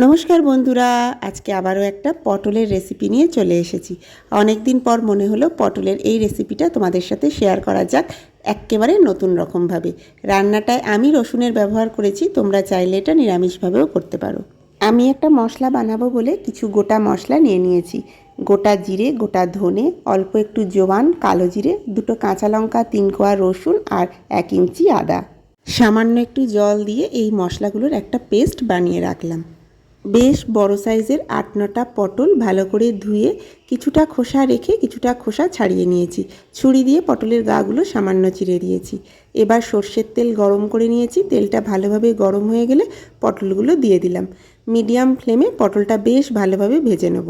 নমস্কার বন্ধুরা, আজকে আবারও একটা পটলের রেসিপি নিয়ে চলে এসেছি। অনেক দিন পর মনে হলো পটলের এই রেসিপিটা তোমাদের সাথে শেয়ার করা যাক এক্কেবারে নতুন রকমভাবে। রান্নাটায় আমি রসুনের ব্যবহার করেছি, তোমরা চাইলে এটা নিরামিষভাবেও করতে পারো। আমি একটা মশলা বানাবো বলে কিছু গোটা মশলা নিয়ে নিয়েছি। গোটা জিরে, গোটা ধনে, অল্প একটু জোয়ান, কালো জিরে, দুটো কাঁচা লঙ্কা, 3 কোয়া রসুন আর 1 ইঞ্চি আদা। সামান্য একটু জল দিয়ে এই মশলাগুলোর একটা পেস্ট বানিয়ে রাখলাম। বেশ বড় সাইজের 8-9টা পটল ভালো করে ধুয়ে কিছুটা খোসা রেখে কিছুটা খোসা ছাড়িয়ে নিয়েছি। ছুরি দিয়ে পটলের গাগুলো সামান্য চিড়ে দিয়েছি। এবার সর্ষের তেল গরম করে নিয়েছি। তেলটা ভালোভাবে গরম হয়ে গেলে পটলগুলো দিয়ে দিলাম। মিডিয়াম ফ্লেমে পটলটা বেশ ভালোভাবে ভেজে নেব।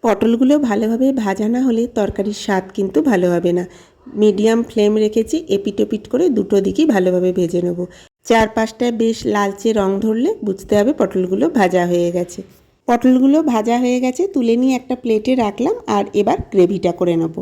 পটলগুলো ভালোভাবে ভাজা না হলে তরকারির স্বাদ কিন্তু ভালো হবে না। মিডিয়াম ফ্লেম রেখেছি, এপিট ওপিট করে দুটো দিকই ভালোভাবে ভেজে নেব। 4-5টায় বেশ লালচে রং ধরলে বুঝতে হবে পটলগুলো ভাজা হয়ে গেছে। পটলগুলো ভাজা হয়ে গেছে, তুলে নিয়ে একটা প্লেটে রাখলাম। আর এবার গ্রেভিটা করে নেব।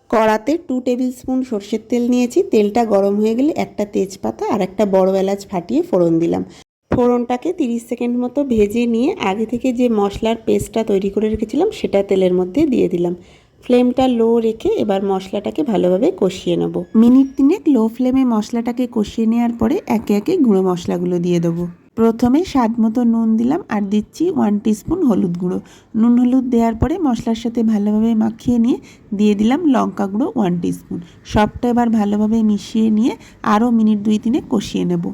কড়াতে 2 টেবিল স্পুন সর্ষের তেল নিয়েছি। তেলটা গরম হয়ে গেলে একটা তেজপাতা আর একটা বড় এলাচ ফাটিয়ে ফোড়ন দিলাম। ফোড়নটাকে 30 সেকেন্ড মতো ভেজে নিয়ে আগে থেকে যে মশলার পেস্টটা তৈরি করে রেখেছিলাম সেটা তেলের মধ্যে দিয়ে দিলাম। ফ্লেমটা লো রেখে এবার মশলাটাকে ভালোভাবে কষিয়ে নেব। মিনিট 3 লো ফ্লেমে মশলাটাকে কষিয়ে নেওয়ার পরে একে একে গুঁড়ো মশলাগুলো দিয়ে দেবো। প্রথমে স্বাদ মতো নুন দিলাম আর দিচ্ছি 1 টিস্পুন হলুদ গুঁড়ো। নুন হলুদ দেওয়ার পরে মশলার সাথে ভালোভাবে মাখিয়ে নিয়ে দিয়ে দিলাম লঙ্কা গুঁড়ো 1 টিস্পুন। সবটা এবার ভালোভাবে মিশিয়ে নিয়ে আরও মিনিট 2-3 কষিয়ে নেব।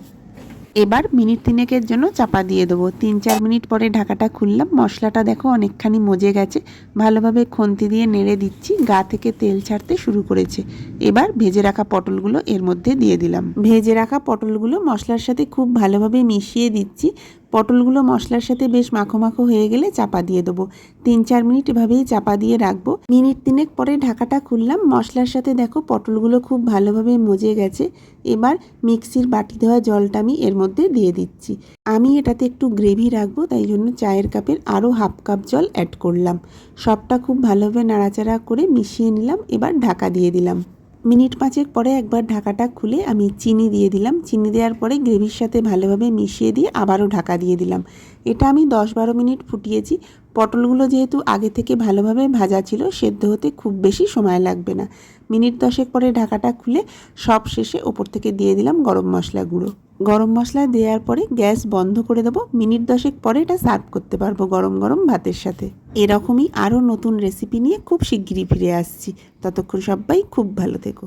এবার মিনিট 3 জন্য চাপা দিয়ে দেবো। 3-4 মিনিট পরে ঢাকাটা খুললাম। মশলাটা দেখো অনেকখানি মজে গেছে। ভালোভাবে খুন্তি দিয়ে নেড়ে দিচ্ছি। গা থেকে তেল ছাড়তে শুরু করেছে। এবার ভেজে রাখা পটলগুলো এর মধ্যে দিয়ে দিলাম। ভেজে রাখা পটলগুলো মশলার সাথে খুব ভালোভাবে মিশিয়ে দিচ্ছি। পটলগুলো মশলার সাথে বেশ মাখো মাখো হয়ে গেলে চাপা দিয়ে দেবো। 3-4 মিনিট এভাবেই চাপা দিয়ে রাখবো। মিনিট 3 পরে ঢাকাটা খুললাম। মশলার সাথে দেখো পটলগুলো খুব ভালোভাবে মজে গেছে। এবার মিক্সির বাটি ধোয়া জলটা আমি এর মধ্যে দিয়ে দিচ্ছি। আমি এটাতে একটু গ্রেভি রাখবো, তাই জন্য চায়ের কাপের আরও হাফ কাপ জল অ্যাড করলাম। সবটা খুব ভালোভাবে নাড়াচাড়া করে মিশিয়ে নিলাম। এবার ঢাকা দিয়ে দিলাম। মিনিট 5 পরে একবার ঢাকাটা খুলে আমি চিনি দিয়ে দিলাম। চিনি দেওয়ার পরে গ্রেভির সাথে ভালোভাবে মিশিয়ে দিয়ে আবারও ঢাকা দিয়ে দিলাম। এটা আমি 10-12 মিনিট ফুটিয়েছি। পটলগুলো যেহেতু আগে থেকে ভালোভাবে ভাজা ছিল, সেদ্ধ হতে খুব বেশি সময় লাগবে না। মিনিট 10 পরে ঢাকাটা খুলে সব শেষে ওপর থেকে দিয়ে দিলাম গরম মশলা গুঁড়ো। গরম মশলা দেওয়ার পরে গ্যাস বন্ধ করে দেবো। মিনিট 10 পরে এটা সার্ভ করতে পারবো গরম গরম ভাতের সাথে। এরকমই আরও নতুন রেসিপি নিয়ে খুব শিগগিরই ফিরে আসছি। ততক্ষণ সবাই খুব ভালো থেকো।